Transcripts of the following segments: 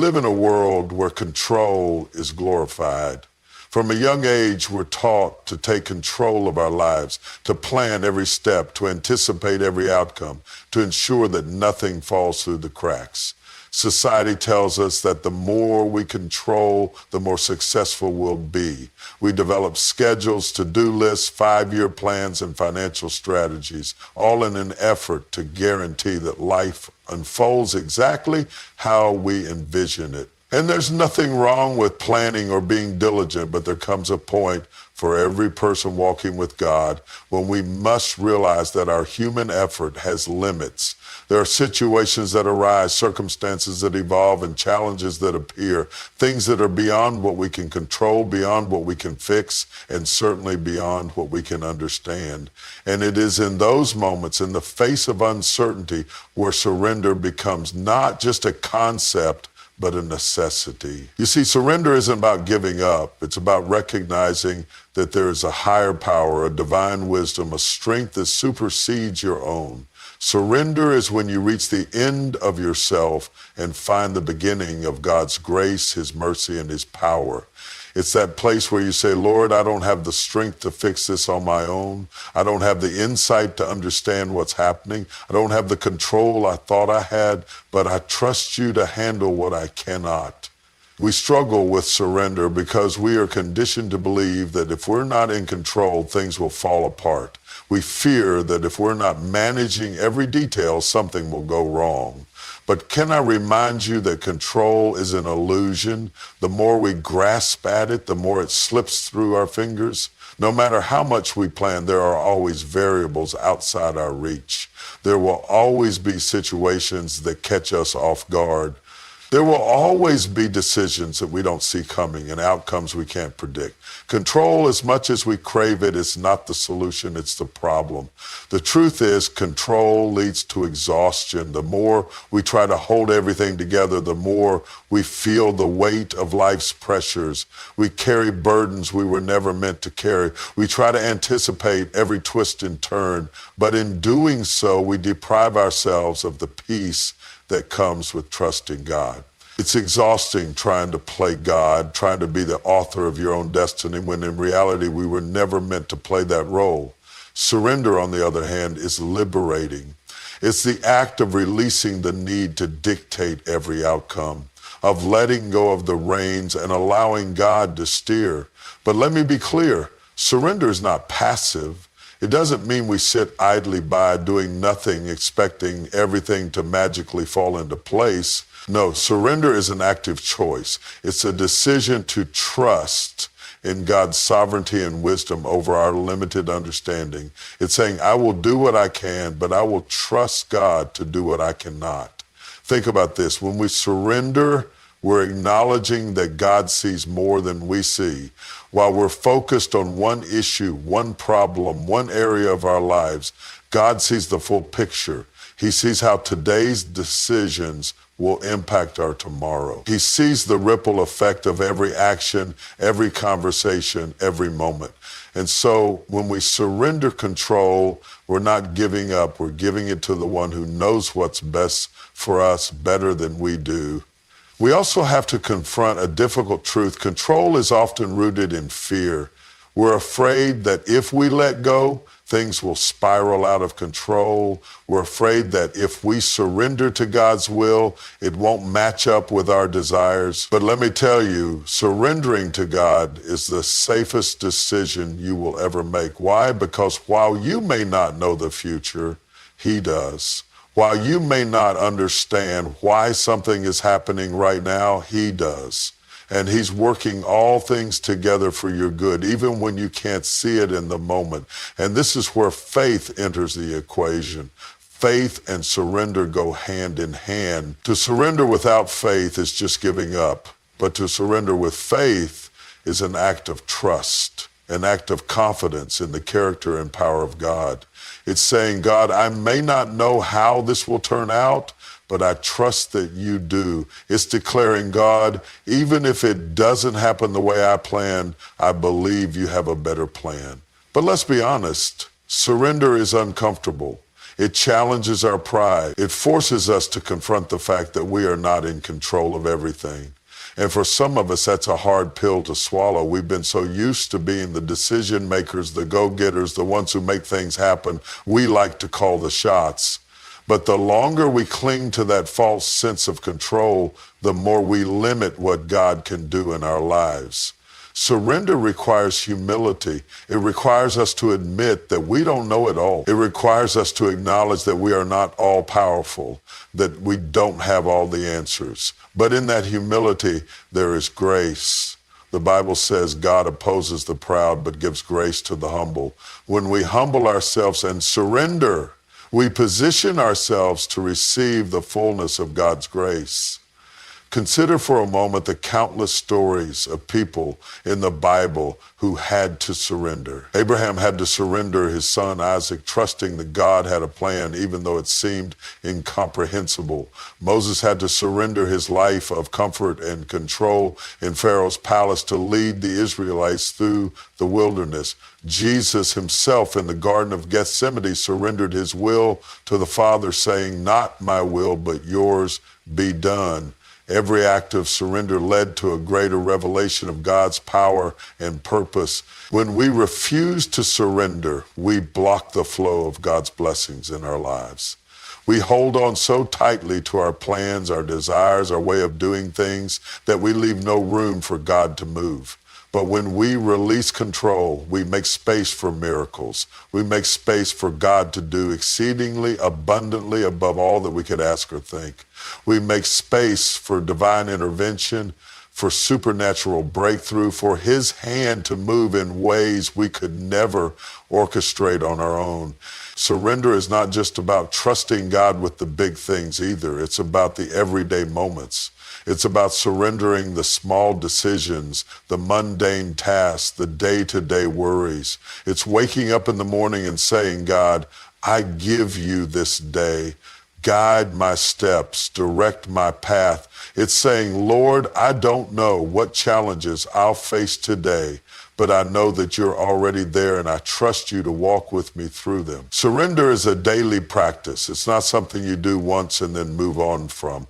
live in a world where control is glorified. From a young age, we're taught to take control of our lives, to plan every step, to anticipate every outcome, to ensure that nothing falls through the cracks. Society tells us that the more we control, the more successful we'll be. We develop schedules, to-do lists, 5-year plans, and financial strategies, all in an effort to guarantee that life unfolds exactly how we envision it. And there's nothing wrong with planning or being diligent, but there comes a point for every person walking with God when we must realize that our human effort has limits. There are situations that arise, circumstances that evolve, and challenges that appear, things that are beyond what we can control, beyond what we can fix, and certainly beyond what we can understand. And it is in those moments, in the face of uncertainty, where surrender becomes not just a concept, but a necessity. You see, surrender isn't about giving up. It's about recognizing that there is a higher power, a divine wisdom, a strength that supersedes your own. Surrender is when you reach the end of yourself and find the beginning of God's grace, His mercy, and His power. It's that place where you say, Lord, I don't have the strength to fix this on my own. I don't have the insight to understand what's happening. I don't have the control I thought I had, but I trust you to handle what I cannot. We struggle with surrender because we are conditioned to believe that if we're not in control, things will fall apart. We fear that if we're not managing every detail, something will go wrong. But can I remind you that control is an illusion? The more we grasp at it, the more it slips through our fingers. No matter how much we plan, there are always variables outside our reach. There will always be situations that catch us off guard. There will always be decisions that we don't see coming and outcomes we can't predict. Control, as much as we crave it, is not the solution, it's the problem. The truth is, control leads to exhaustion. The more we try to hold everything together, the more we feel the weight of life's pressures. We carry burdens we were never meant to carry. We try to anticipate every twist and turn, but in doing so, we deprive ourselves of the peace that comes with trusting God. It's exhausting trying to play God, trying to be the author of your own destiny, when in reality we were never meant to play that role. Surrender, on the other hand, is liberating. It's the act of releasing the need to dictate every outcome, of letting go of the reins and allowing God to steer. But let me be clear, surrender is not passive. It doesn't mean we sit idly by doing nothing, expecting everything to magically fall into place. No, surrender is an active choice. It's a decision to trust in God's sovereignty and wisdom over our limited understanding. It's saying, I will do what I can, but I will trust God to do what I cannot. Think about this. When we surrender, we're acknowledging that God sees more than we see. While we're focused on one issue, one problem, one area of our lives, God sees the full picture. He sees how today's decisions will impact our tomorrow. He sees the ripple effect of every action, every conversation, every moment. And so when we surrender control, we're not giving up. We're giving it to the one who knows what's best for us better than we do. We also have to confront a difficult truth. Control is often rooted in fear. We're afraid that if we let go, things will spiral out of control. We're afraid that if we surrender to God's will, it won't match up with our desires. But let me tell you, surrendering to God is the safest decision you will ever make. Why? Because while you may not know the future, He does. While you may not understand why something is happening right now, He does. And He's working all things together for your good, even when you can't see it in the moment. And this is where faith enters the equation. Faith and surrender go hand in hand. To surrender without faith is just giving up. But to surrender with faith is an act of trust, an act of confidence in the character and power of God. It's saying, God, I may not know how this will turn out, but I trust that you do. It's declaring, God, even if it doesn't happen the way I planned, I believe you have a better plan. But let's be honest, surrender is uncomfortable. It challenges our pride. It forces us to confront the fact that we are not in control of everything. And for some of us, that's a hard pill to swallow. We've been so used to being the decision makers, the go-getters, the ones who make things happen. We like to call the shots. But the longer we cling to that false sense of control, the more we limit what God can do in our lives. Surrender requires humility. It requires us to admit that we don't know it all. It requires us to acknowledge that we are not all powerful, that we don't have all the answers. But in that humility, there is grace. The Bible says God opposes the proud, but gives grace to the humble. When we humble ourselves and surrender, we position ourselves to receive the fullness of God's grace. Consider for a moment the countless stories of people in the Bible who had to surrender. Abraham had to surrender his son Isaac, trusting that God had a plan, even though it seemed incomprehensible. Moses had to surrender his life of comfort and control in Pharaoh's palace to lead the Israelites through the wilderness. Jesus himself in the Garden of Gethsemane surrendered his will to the Father, saying, "Not my will, but yours be done." Every act of surrender led to a greater revelation of God's power and purpose. When we refuse to surrender, we block the flow of God's blessings in our lives. We hold on so tightly to our plans, our desires, our way of doing things, that we leave no room for God to move. But when we release control, we make space for miracles. We make space for God to do exceedingly abundantly above all that we could ask or think. We make space for divine intervention, for supernatural breakthrough, for his hand to move in ways we could never orchestrate on our own. Surrender is not just about trusting God with the big things either. It's about the everyday moments. It's about surrendering the small decisions, the mundane tasks, the day-to-day worries. It's waking up in the morning and saying, "God, I give you this day. Guide my steps, direct my path." It's saying, "Lord, I don't know what challenges I'll face today, but I know that you're already there and I trust you to walk with me through them." Surrender is a daily practice. It's not something you do once and then move on from.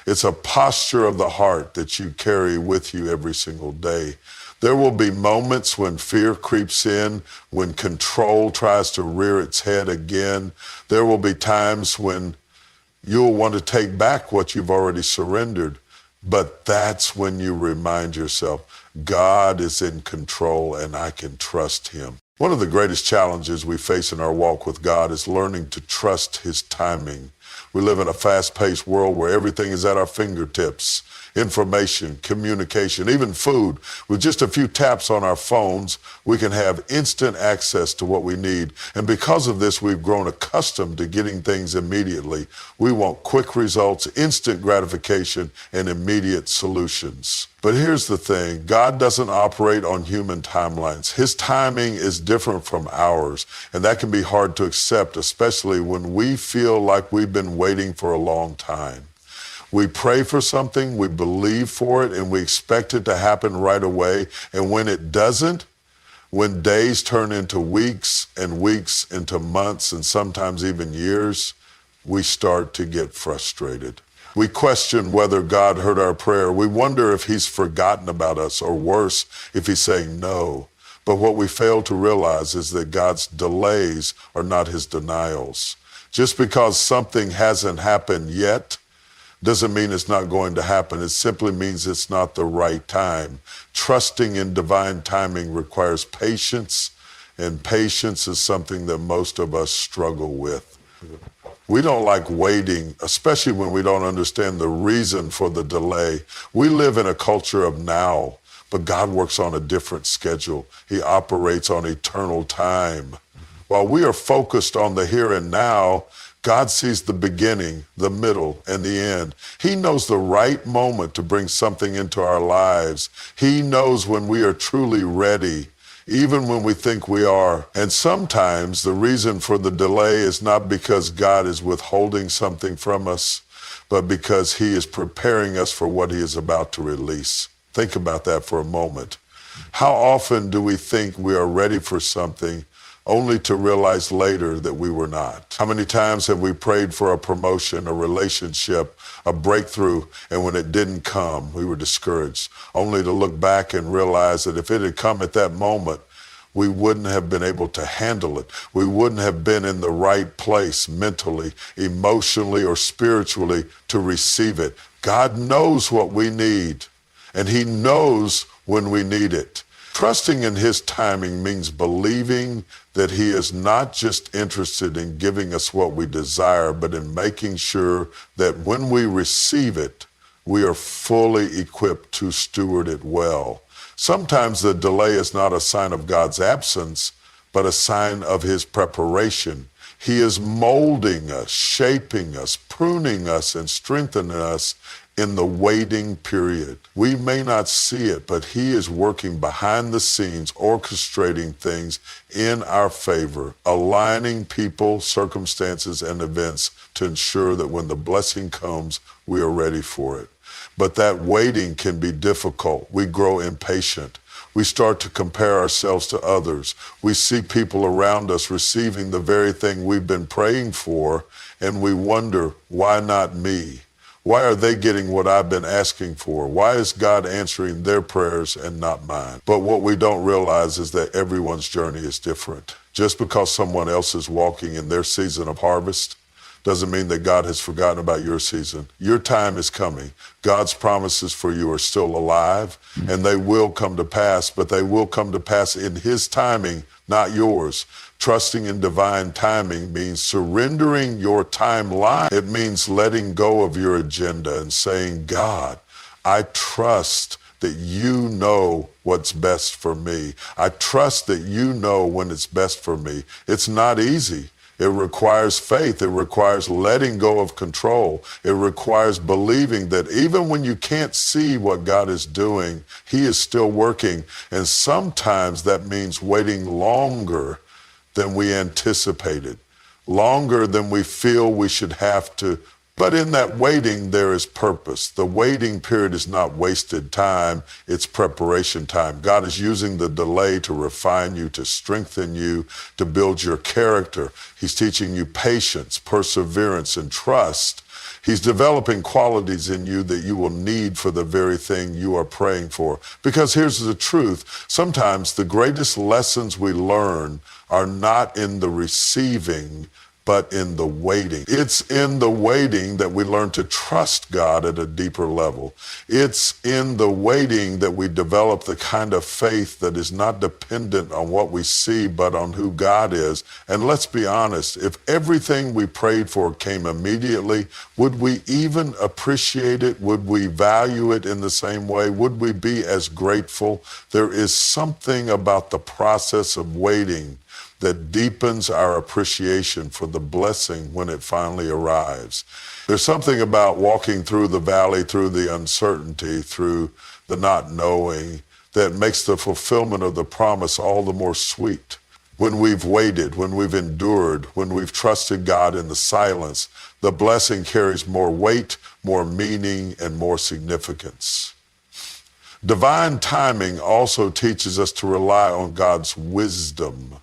It's a posture of the heart that you carry with you every single day. There will be moments when fear creeps in, when control tries to rear its head again. There will be times when you'll want to take back what you've already surrendered. But that's when you remind yourself, God is in control and I can trust him. One of the greatest challenges we face in our walk with God is learning to trust his timing. We live in a fast-paced world where everything is at our fingertips. Information, communication, even food. With just a few taps on our phones, we can have instant access to what we need. And because of this, we've grown accustomed to getting things immediately. We want quick results, instant gratification, and immediate solutions. But here's the thing, God doesn't operate on human timelines. His timing is different from ours, and that can be hard to accept, especially when we feel like we've been waiting for a long time. We pray for something, we believe for it, and we expect it to happen right away. And when it doesn't, when days turn into weeks and weeks into months and sometimes even years, we start to get frustrated. We question whether God heard our prayer. We wonder if he's forgotten about us, or worse, if he's saying no. But what we fail to realize is that God's delays are not his denials. Just because something hasn't happened yet doesn't mean it's not going to happen. It simply means it's not the right time. Trusting in divine timing requires patience, and patience is something that most of us struggle with. We don't like waiting, especially when we don't understand the reason for the delay. We live in a culture of now, but God works on a different schedule. He operates on eternal time. While we are focused on the here and now, God sees the beginning, the middle, and the end. He knows the right moment to bring something into our lives. He knows when we are truly ready, even when we think we are. And sometimes the reason for the delay is not because God is withholding something from us, but because he is preparing us for what he is about to release. Think about that for a moment. How often do we think we are ready for something only to realize later that we were not? How many times have we prayed for a promotion, a relationship, a breakthrough, and when it didn't come, we were discouraged, only to look back and realize that if it had come at that moment, we wouldn't have been able to handle it. We wouldn't have been in the right place mentally, emotionally, or spiritually to receive it. God knows what we need, and He knows when we need it. Trusting in His timing means believing that He is not just interested in giving us what we desire, but in making sure that when we receive it, we are fully equipped to steward it well. Sometimes the delay is not a sign of God's absence, but a sign of His preparation. He is molding us, shaping us, pruning us, and strengthening us in the waiting period. We may not see it, but He is working behind the scenes, orchestrating things in our favor, aligning people, circumstances, and events to ensure that when the blessing comes, we are ready for it. But that waiting can be difficult. We grow impatient. We start to compare ourselves to others. We see people around us receiving the very thing we've been praying for, and we wonder, why not me? Why are they getting what I've been asking for? Why is God answering their prayers and not mine? But what we don't realize is that everyone's journey is different. Just because someone else is walking in their season of harvest doesn't mean that God has forgotten about your season. Your time is coming. God's promises for you are still alive, and they will come to pass, but they will come to pass in His timing, not yours. Trusting in divine timing means surrendering your timeline. It means letting go of your agenda and saying, God, I trust that you know what's best for me. I trust that you know when it's best for me. It's not easy. It requires faith. It requires letting go of control. It requires believing that even when you can't see what God is doing, He is still working. And sometimes that means waiting longer than we anticipated, longer than we feel we should have to. But in that waiting, there is purpose. The waiting period is not wasted time, it's preparation time. God is using the delay to refine you, to strengthen you, to build your character. He's teaching you patience, perseverance, and trust. He's developing qualities in you that you will need for the very thing you are praying for. Because here's the truth. Sometimes the greatest lessons we learn are not in the receiving, but in the waiting. It's in the waiting that we learn to trust God at a deeper level. It's in the waiting that we develop the kind of faith that is not dependent on what we see, but on who God is. And let's be honest, if everything we prayed for came immediately, would we even appreciate it? Would we value it in the same way? Would we be as grateful? There is something about the process of waiting that deepens our appreciation for the blessing when it finally arrives. There's something about walking through the valley, through the uncertainty, through the not knowing, that makes the fulfillment of the promise all the more sweet. When we've waited, when we've endured, when we've trusted God in the silence, the blessing carries more weight, more meaning, and more significance. Divine timing also teaches us to rely on God's wisdom.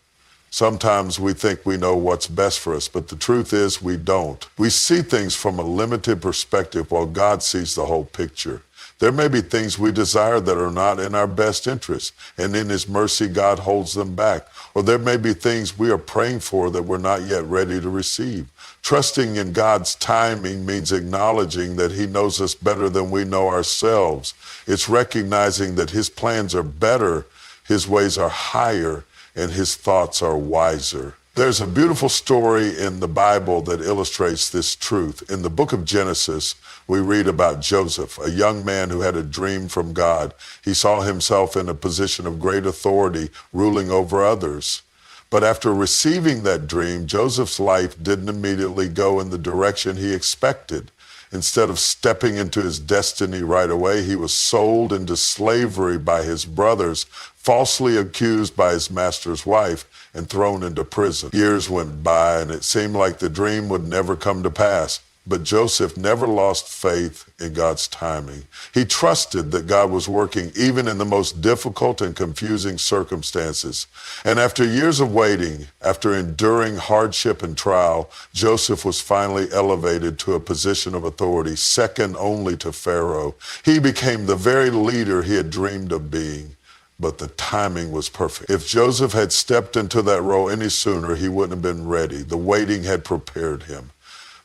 Sometimes we think we know what's best for us, but the truth is we don't. We see things from a limited perspective while God sees the whole picture. There may be things we desire that are not in our best interest, and in His mercy, God holds them back. Or there may be things we are praying for that we're not yet ready to receive. Trusting in God's timing means acknowledging that He knows us better than we know ourselves. It's recognizing that His plans are better, His ways are higher, and His thoughts are wiser. There's a beautiful story in the Bible that illustrates this truth. In the book of Genesis, we read about Joseph, a young man who had a dream from God. He saw himself in a position of great authority, ruling over others. But after receiving that dream, Joseph's life didn't immediately go in the direction he expected. Instead of stepping into his destiny right away, he was sold into slavery by his brothers, falsely accused by his master's wife, and thrown into prison. Years went by, and it seemed like the dream would never come to pass. But Joseph never lost faith in God's timing. He trusted that God was working even in the most difficult and confusing circumstances. And after years of waiting, after enduring hardship and trial, Joseph was finally elevated to a position of authority, second only to Pharaoh. He became the very leader he had dreamed of being. But the timing was perfect. If Joseph had stepped into that role any sooner, he wouldn't have been ready. The waiting had prepared him.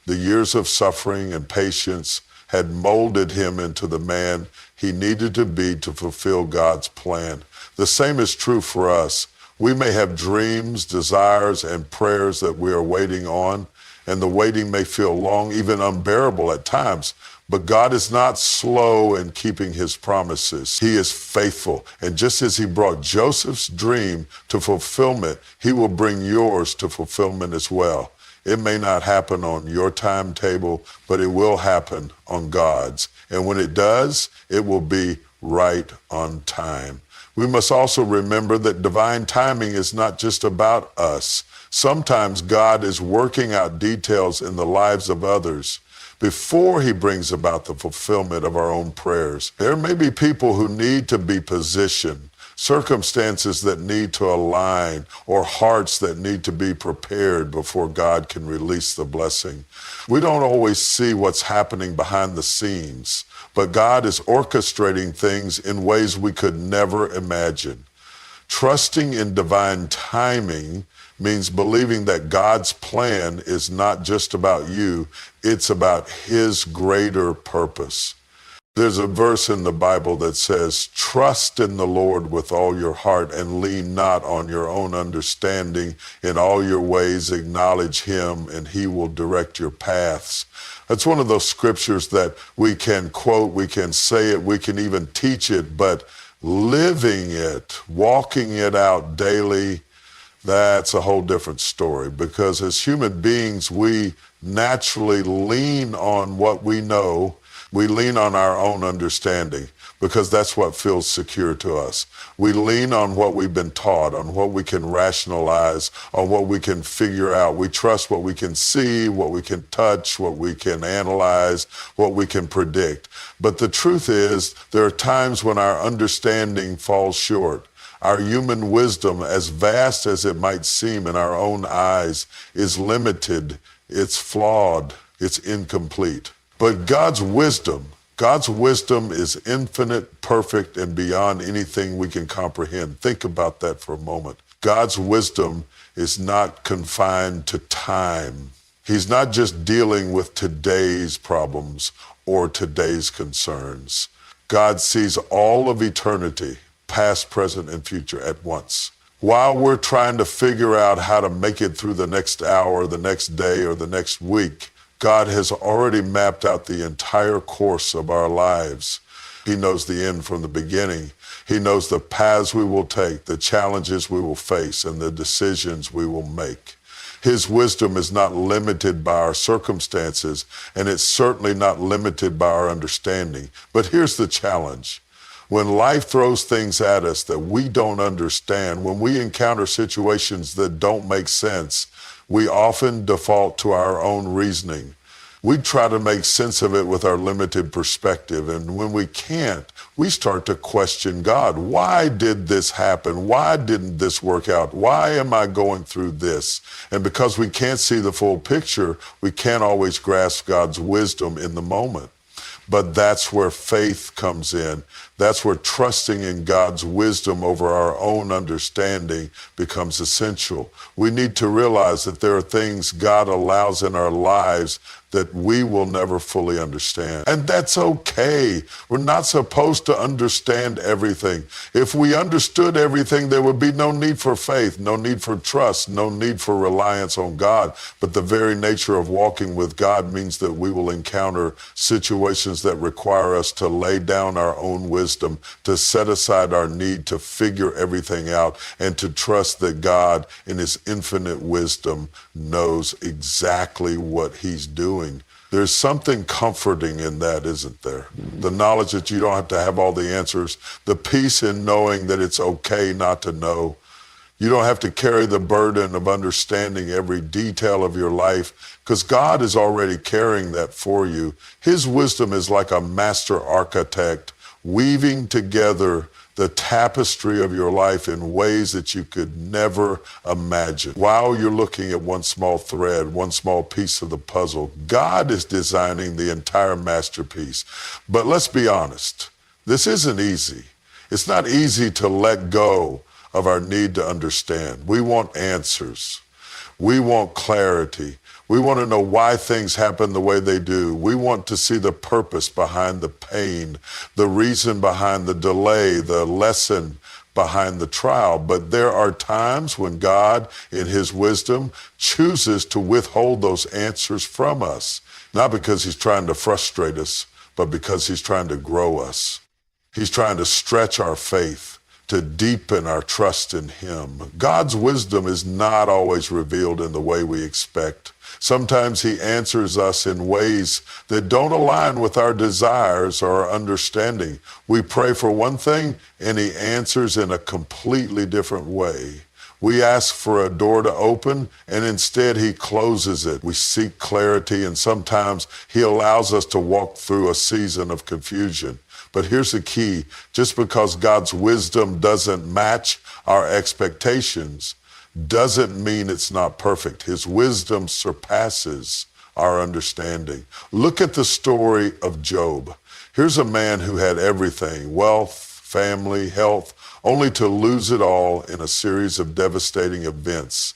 The years of suffering and patience had molded him into the man he needed to be to fulfill God's plan. The same is true for us. We may have dreams, desires, and prayers that we are waiting on, and the waiting may feel long, even unbearable at times. But God is not slow in keeping his promises. He is faithful. And just as he brought Joseph's dream to fulfillment, he will bring yours to fulfillment as well. It may not happen on your timetable, but it will happen on God's. And when it does, it will be right on time. We must also remember that divine timing is not just about us. Sometimes God is working out details in the lives of others before he brings about the fulfillment of our own prayers. There may be people who need to be positioned, circumstances that need to align, or hearts that need to be prepared before God can release the blessing. We don't always see what's happening behind the scenes, but God is orchestrating things in ways we could never imagine. Trusting in divine timing means believing that God's plan is not just about you, it's about his greater purpose. There's a verse in the Bible that says, "Trust in the Lord with all your heart and lean not on your own understanding. In all your ways acknowledge him and he will direct your paths." That's one of those scriptures that we can quote, we can say it, we can even teach it, but living it, walking it out daily, that's a whole different story. Because as human beings, we naturally lean on what we know. We lean on our own understanding because that's what feels secure to us. We lean on what we've been taught, on what we can rationalize, on what we can figure out. We trust what we can see, what we can touch, what we can analyze, what we can predict. But the truth is, there are times when our understanding falls short. Our human wisdom, as vast as it might seem in our own eyes, is limited, it's flawed, it's incomplete. But God's wisdom is infinite, perfect, and beyond anything we can comprehend. Think about that for a moment. God's wisdom is not confined to time. He's not just dealing with today's problems or today's concerns. God sees all of eternity, past, present, and future at once. While we're trying to figure out how to make it through the next hour, the next day, or the next week, God has already mapped out the entire course of our lives. He knows the end from the beginning. He knows the paths we will take, the challenges we will face, and the decisions we will make. His wisdom is not limited by our circumstances, and it's certainly not limited by our understanding. But here's the challenge. When life throws things at us that we don't understand, when we encounter situations that don't make sense, we often default to our own reasoning. We try to make sense of it with our limited perspective, and when we can't, we start to question God. Why did this happen? Why didn't this work out? Why am I going through this? And because we can't see the full picture, we can't always grasp God's wisdom in the moment. But that's where faith comes in. That's where trusting in God's wisdom over our own understanding becomes essential. We need to realize that there are things God allows in our lives that we will never fully understand. And that's okay. We're not supposed to understand everything. If we understood everything, there would be no need for faith, no need for trust, no need for reliance on God. But the very nature of walking with God means that we will encounter situations that require us to lay down our own wisdom, to set aside our need to figure everything out, and to trust that God, in his infinite wisdom, knows exactly what he's doing. There's something comforting in that, isn't there? The knowledge that you don't have to have all the answers, the peace in knowing that it's okay not to know. You don't have to carry the burden of understanding every detail of your life because God is already carrying that for you. His wisdom is like a master architect weaving together the tapestry of your life in ways that you could never imagine. While you're looking at one small thread, one small piece of the puzzle, God is designing the entire masterpiece. But let's be honest, this isn't easy. It's not easy to let go of our need to understand. We want answers. We want clarity. We want to know why things happen the way they do. We want to see the purpose behind the pain, the reason behind the delay, the lesson behind the trial. But there are times when God, in his wisdom, chooses to withhold those answers from us, not because he's trying to frustrate us, but because he's trying to grow us. He's trying to stretch our faith, to deepen our trust in him. God's wisdom is not always revealed in the way we expect. Sometimes he answers us in ways that don't align with our desires or our understanding. We pray for one thing and he answers in a completely different way. We ask for a door to open and instead he closes it. We seek clarity and sometimes he allows us to walk through a season of confusion. But here's the key. Just because God's wisdom doesn't match our expectations doesn't mean it's not perfect. His wisdom surpasses our understanding. Look at the story of Job. Here's a man who had everything, wealth, family, health, only to lose it all in a series of devastating events.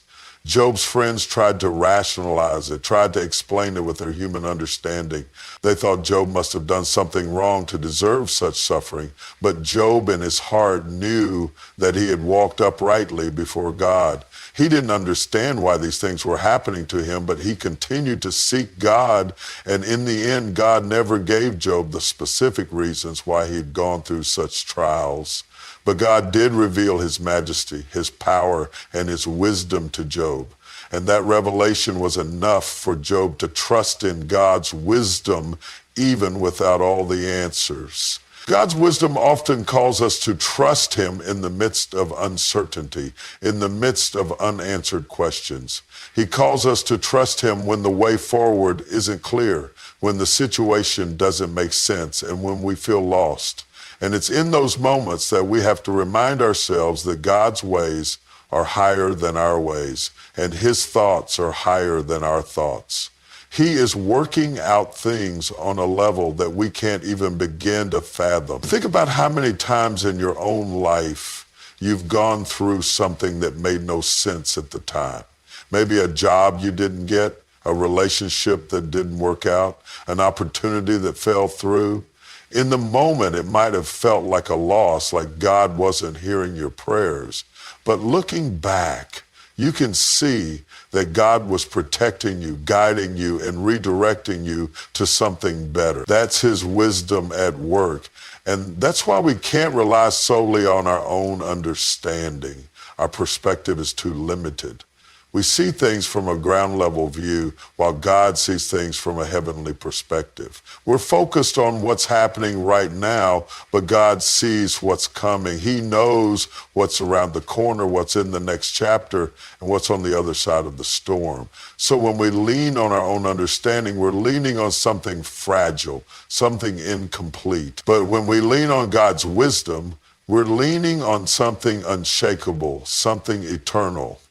Job's friends tried to rationalize it, tried to explain it with their human understanding. They thought Job must have done something wrong to deserve such suffering. But Job in his heart knew that he had walked uprightly before God. He didn't understand why these things were happening to him, but he continued to seek God. And in the end, God never gave Job the specific reasons why he'd gone through such trials. But God did reveal his majesty, his power, and his wisdom to Job. And that revelation was enough for Job to trust in God's wisdom, even without all the answers. God's wisdom often calls us to trust him in the midst of uncertainty, in the midst of unanswered questions. He calls us to trust him when the way forward isn't clear, when the situation doesn't make sense, and when we feel lost. And it's in those moments that we have to remind ourselves that God's ways are higher than our ways, and his thoughts are higher than our thoughts. He is working out things on a level that we can't even begin to fathom. Think about how many times in your own life you've gone through something that made no sense at the time. Maybe a job you didn't get, a relationship that didn't work out, an opportunity that fell through. In the moment, it might have felt like a loss, like God wasn't hearing your prayers. But looking back, you can see that God was protecting you, guiding you, and redirecting you to something better. That's his wisdom at work. And that's why we can't rely solely on our own understanding. Our perspective is too limited. We see things from a ground level view while God sees things from a heavenly perspective. We're focused on what's happening right now, but God sees what's coming. He knows what's around the corner, what's in the next chapter, and what's on the other side of the storm. So when we lean on our own understanding, we're leaning on something fragile, something incomplete. But when we lean on God's wisdom, we're leaning on something unshakable, something eternal.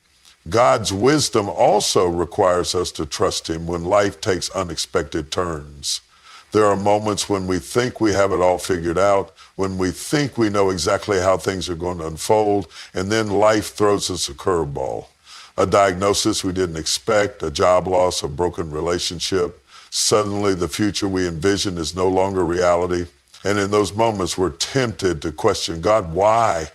God's wisdom also requires us to trust him when life takes unexpected turns. There are moments when we think we have it all figured out, when we think we know exactly how things are going to unfold, and then life throws us a curveball. A diagnosis we didn't expect, a job loss, a broken relationship. Suddenly the future we envisioned is no longer reality. And in those moments we're tempted to question, God, why?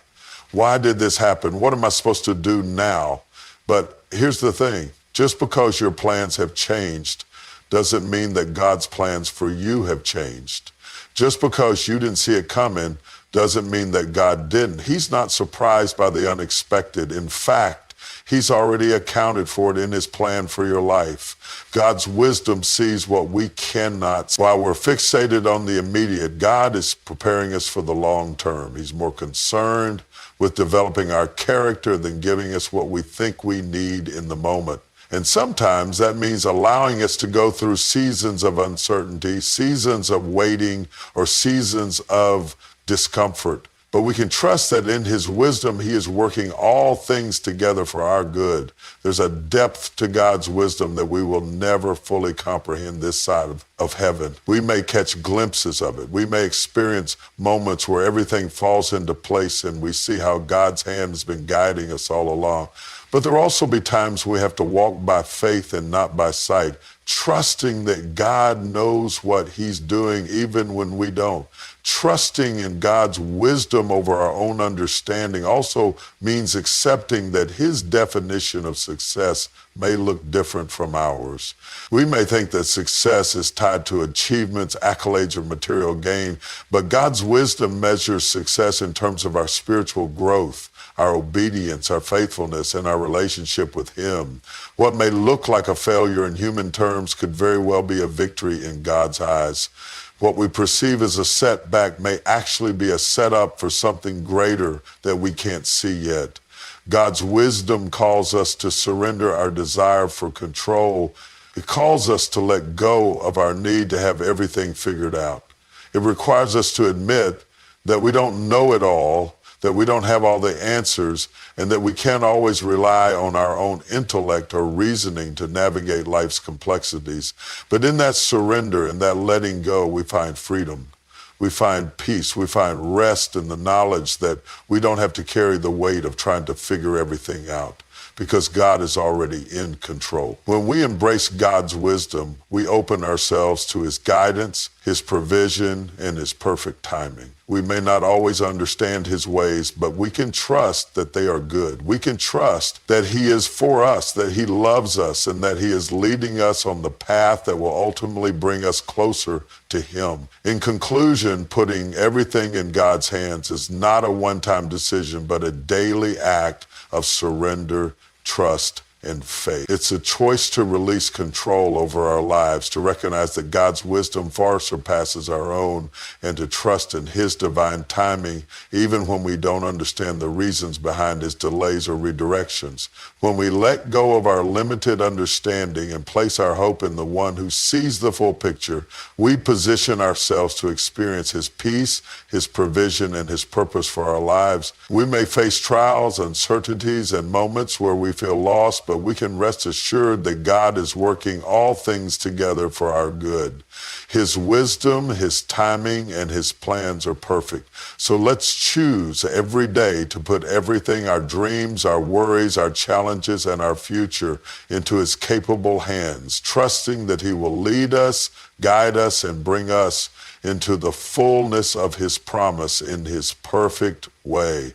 Why did this happen? What am I supposed to do now? But here's the thing, just because your plans have changed doesn't mean that God's plans for you have changed. Just because you didn't see it coming doesn't mean that God didn't. He's not surprised by the unexpected. In fact, He's already accounted for it in his plan for your life. God's wisdom sees what we cannot. While we're fixated on the immediate, God is preparing us for the long term. He's more concerned with developing our character than giving us what we think we need in the moment. And sometimes that means allowing us to go through seasons of uncertainty, seasons of waiting, or seasons of discomfort. But we can trust that in his wisdom, he is working all things together for our good. There's a depth to God's wisdom that we will never fully comprehend this side of heaven. We may catch glimpses of it. We may experience moments where everything falls into place and we see how God's hand has been guiding us all along. But there will also be times we have to walk by faith and not by sight, trusting that God knows what he's doing even when we don't. Trusting in God's wisdom over our own understanding also means accepting that his definition of success may look different from ours. We may think that success is tied to achievements, accolades, or material gain, but God's wisdom measures success in terms of our spiritual growth, our obedience, our faithfulness, and our relationship with him. What may look like a failure in human terms could very well be a victory in God's eyes. What we perceive as a setback may actually be a setup for something greater that we can't see yet. God's wisdom calls us to surrender our desire for control. It calls us to let go of our need to have everything figured out. It requires us to admit that we don't know it all, that we don't have all the answers, and that we can't always rely on our own intellect or reasoning to navigate life's complexities. But in that surrender and that letting go, we find freedom. We find peace. We find rest in the knowledge that we don't have to carry the weight of trying to figure everything out, because God is already in control. When we embrace God's wisdom, we open ourselves to his guidance, his provision, and his perfect timing. We may not always understand his ways, but we can trust that they are good. We can trust that he is for us, that he loves us, and that he is leading us on the path that will ultimately bring us closer to him. In conclusion, putting everything in God's hands is not a one-time decision, but a daily act of surrender, trust, and faith. It's a choice to release control over our lives, to recognize that God's wisdom far surpasses our own, and to trust in his divine timing, even when we don't understand the reasons behind his delays or redirections. When we let go of our limited understanding and place our hope in the one who sees the full picture, we position ourselves to experience his peace, his provision, and his purpose for our lives. We may face trials, uncertainties, and moments where we feel lost, but we can rest assured that God is working all things together for our good. His wisdom, his timing, and his plans are perfect. So let's choose every day to put everything, our dreams, our worries, our challenges, and our future into his capable hands, trusting that he will lead us, guide us, and bring us into the fullness of his promise in his perfect way.